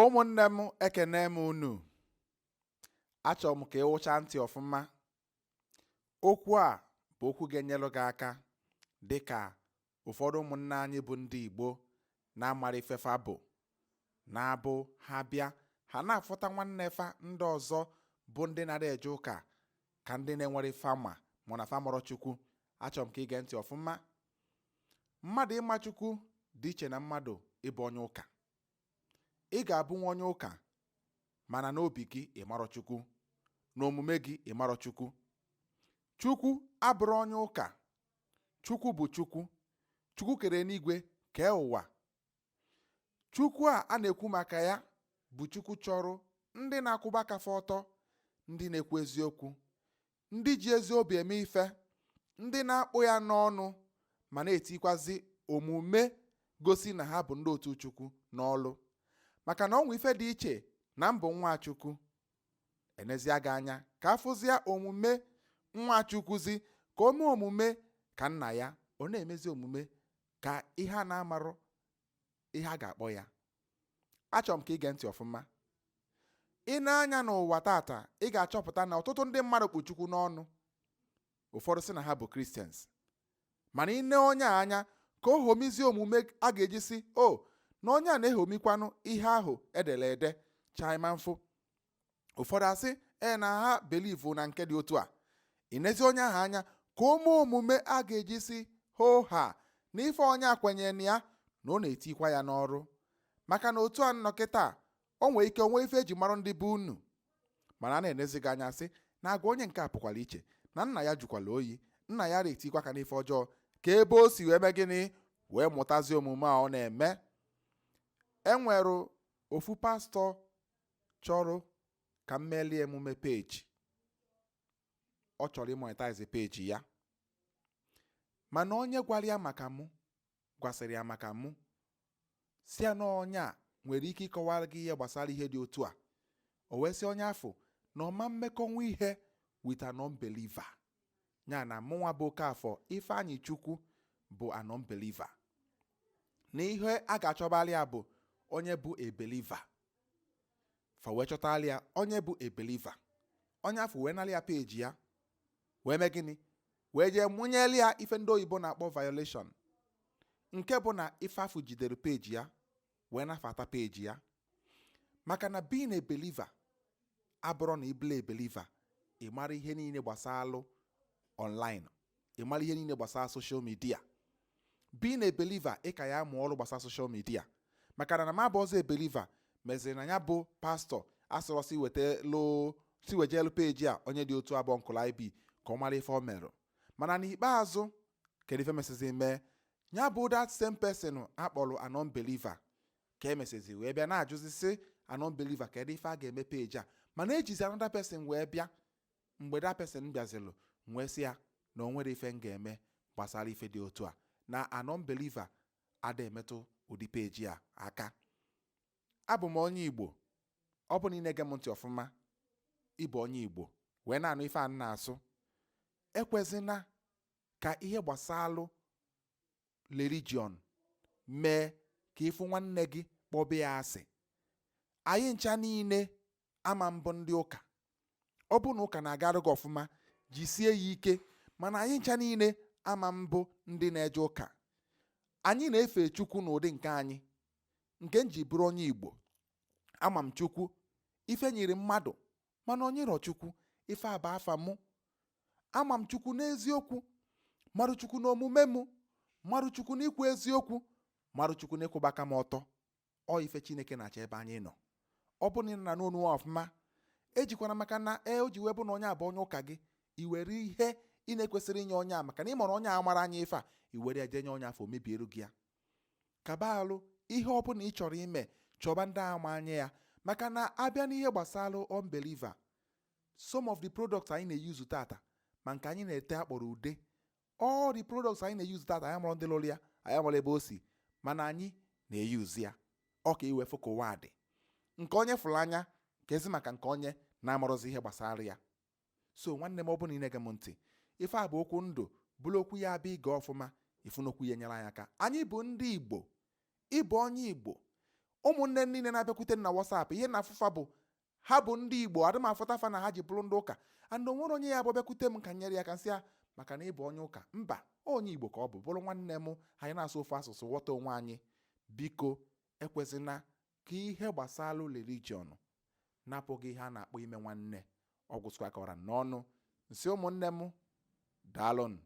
Ụmụnne m ekene m unu. Achọrọ m ka ịwụcha ntị ọfụma. Okwu a bụ okwu ga-enyelu gị aka dịka ụfọdụ ụmụnne anyị bụ ndị Igbo na-amara ifefa bụ na-abụ ha bịa ha na-afụta nwanne fa ndị ọzọ bụ ndị na-ada eje ụka ka ndị na-enwere fama mana famọrọ Chukwu. Achọrọ m ka ige ntị ọfụma. Mmadụ ịma Chukwu dị iche na mmadụ ịbụ onye ụka. Ị ga-abụ nwa onye ụka mana n'obi gị ịmarọ Chukwu, n'omume gị ịmarọ Chukwu. Chukwu abụrụ onye ụka. Chukwu bụ Chukwu. Chukwu kere n'igwe kee ụwa. Chukwu a na-ekwu maka ya bụ Chukwu chọrọ ndị na-akwụba aka fa ọtọ, ndị na-ekwu eziokwu, ndị ji ezi obi eme ife, ndị na-akpụ ya n'ọnụ ma na-etikwazi omume gosi na ha bụ ndị otu Chukwu n'ọlụ. Maka na ọnwa ife dị iche na mbụ nwa Chukwu. Enezia gị anya ka afụzia omume nwa Chukwuzi ka o mee omume ka nna ya, ọ na-emezi omume ka ihe a na-amarụ ihe a ga-akpọ ya. Achọrọ m ka ige ntị ọfụma. Ị na-anya n'ụwa tata, ị ga-achọpụta na ọtụtụ ndị mmadụ kpụ Chukwu n'ọnụ. Ụfọdụ sị na ha bụ Christians. Mana ị nee onye a anya ka o homizie omume a ga-eji si na onye a na-ehomikwanụ ihe ahụ edere ede chaima mfụ. Ụfọdụ asị na ha believe na nke dị otu a. Inezi onye ahụ anya ka o mee omume a ga-eji si ha na ife onye a kwenyere na ya na ọ na-etikwa ya n'ọrụ. Maka na otu a nọ kịta, o nwee ike onwe ife eji marụ ndị bụ unu. Mana a na-enezi gị anya sị na agwa onye nke a pụkwala iche na nna ya jukwala oyi, nna ya na-etikwa ka n'ife ọjọọ, ka ebe o si wee mee gịnị wee mụtazi omume a ọ na-eme. Enwere ofu pastọ chọrọ ka m melie emume peji. Ọ chọrọ imonetize peji ya. Mana onye gwara ya maka mụ, gwasịrị ya maka mụ, si ya na onye a nwere ike ịkọwara gị ihe gbasara ihe dị otu a. O wee sị onye afọ na ọma mmekọnwe ihe with an unbeliever. Ya na mụnwa bụ Okafọ Ifeanyị Chukwu bụ an unbeliever. Na ihe a ga-achọbalị ya bụ onye bụ a believer. Fa wee chọtala ya onye bụ a believer. Onye afọ wee nalị ya peji ya wee mee gịnị wee jee mụnyeli ya ife ndị oyibo na-akpọ violation, nke bụ na ife afọ jidere peji ya wee nafata peji ya. Maka na being a believer abụrụ na ibule a believer ị mara ihe niile gbasalụ online, ị mara ihe niile gbasara social media. Being a believer ị ka ya mụọ ọrụ gbasara social media. Maka na m abụ ọzọ a believer meziri na ya bụ pastọ asọrọ si wejelu peji a onye dị otu abụọ nkụla ibi ka ọ mara ife o merụ. Mana n'ikpeazụ kedu ife mesizi mee, ya bụ that same person akpọrọ an unbeliever ka emesizi wee bịa na-ajụzi si an unbeliever kedu ife a ga-eme peji a. Mana ejizi another person wee bịa. Mgbe that person bịazilụ wee sị ya na o nwere ife m ga-eme gbasara ife dị otu a, na an unbeliever ada emetụ ụdị peji a aka. Abụ m onye Igbo. Ọ bụ na ị na-ege m ntị ọfụma, ịbụ onye Igbo wee na-anụ ife a na-asụ. Ekwezina ka ihe gbasalụ religion mee ka ịfụ nwanne gị kpọbe ya asị. Anyị ncha niile ama mbụ ndị ụka. Ọ bụ na ụka na-agarụ gị ọfụma, jisie ya ike, mana anyị ncha niile ama mbụ ndị na-eje ụka. Anyị na-efe Chukwu n'ụdị nke anyị. Nke m ji bụrụ onye Igbo, ama m Chukwu ife nyere mmadụ, mana onye rọ Chukwu ife aba afa mụ. Ama m Chukwu n'eziokwu, marụ Chukwu n'omume mụ, marụ Chukwu n'ikwu eziokwu, marụ Chukwu n'ịkwụba aka m ọtọ. Ọ ife Chineke na-achọ ebe anyị nọ. Ọ bụ na ị na n'onu ọfụma, ejikwana maka na o ji wee bụ na onye abụ onye ụka gị, i were ihe ị na-ekwesịrị inye onye a maka na ị mara onye a mara anya ife a, i were eje nye onye afọ mebieru gị ya. Kaba alụ ihe ọ bụla ị chọrọ ime, chọba ndị ama anya ya. Maka na abịa n'ihe gbasara unbeliever, some of the products anyị na-eyuzu tata ma nke anyị na-ete akpọrọ ude, all the products anyị na-eyuzu tata anyị mụrụ ndị lụrụ ya, anyị mụrụ ebe o si, mana anyị na-eyuzu ya. Ọ ka iwe fụ ka ụwa dị. Nke onye fụrụ anya ka ezi maka nke onye na-amarụzi ihe gbasara ya. So nwanne m, ọ bụ na ị na-ege m ntị, ife a bụ okwu ndụ, bụrụ okwu ya abịa ige ọfụma, ifu n'okwu ya nyere anyị aka. Anyị bụ ndị Igbo. Ịbụ onye Igbo ụmụnne niile na-abịakwute na WhatsApp ihe na afụfa bụ ha bụ ndị Igbo, adị m afụta fa na ha ji bụrụ ndị ụka, and onwere onye ya bụ bịakwute m ka nyere ya ka nsị ya maka na ịbụ onye ụka. Mba, onye Igbo ka ọ bụ, bụrụ nwanne m, anyị na-asụ ofe asụsụ, ghọta onwe anyị. Biko ekwesịna ka ihe gbasara religion napụghị ihe a na-akpọ ime nwanne. Ọgwụsịkwa kọwara n'ọnụ. Nsị ụmụnne m, daalụnụ.